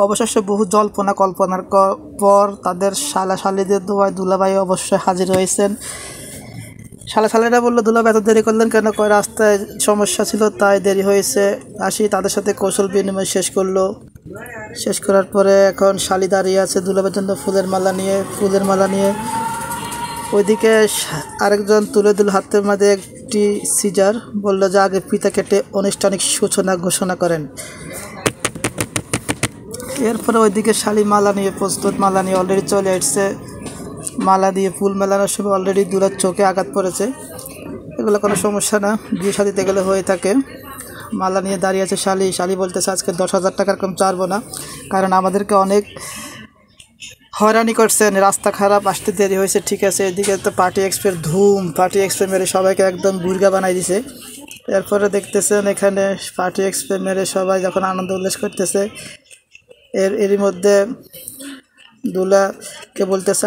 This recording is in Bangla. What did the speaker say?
অবশেষে বহু জল্পনা কল্পনার পর তাদের শালিদের দোয়ায় দুলাভাই অবশ্যই হাজির হয়েছেন। শালিরা বললো, দুলাভাই এত দেরি করলেন কেন? কয় রাস্তায় সমস্যা ছিল তাই দেরি হয়েছে। আসি তাদের সাথে কৌশল বিনিময় শেষ করার পরে এখন শালি দাঁড়িয়ে আছে দুলাভাইয়ের জন্য ফুলের মালা নিয়ে। ওইদিকে আরেকজন তুলে দিল হাতের মধ্যে একটি সিজার, বলল যে আগে ফিতা কেটে আনুষ্ঠানিক সূচনা ঘোষণা করেন। এরপরে ওইদিকে শালি মালা নিয়ে অলরেডি চলে আসছে। মালা দিয়ে ফুল মেলানোর সময় অলরেডি দুলার চোখে আঘাত পড়েছে। এগুলো কোনো সমস্যা না, বিয়ে শাদিতে গেলে হয়ে থাকে। মালা নিয়ে দাঁড়িয়ে আছে শালি বলতেছে আজকে 10,000 টাকার কম চাইবো না, কারণ আমাদেরকে অনেক হয়রানি করছেন, রাস্তা খারাপ, আসতে দেরি হয়েছে। ঠিক আছে, এদিকে তো পার্টি এক্সপ্রে মেরে সবাইকে একদম বুর্গা বানাই দিছে। এরপরে দেখতেছেন এখানে পার্টি এক্সপ্রে মেরে সবাই যখন আনন্দ উল্লাস করতেছে, এরই মধ্যে দুলাকে বলতেছে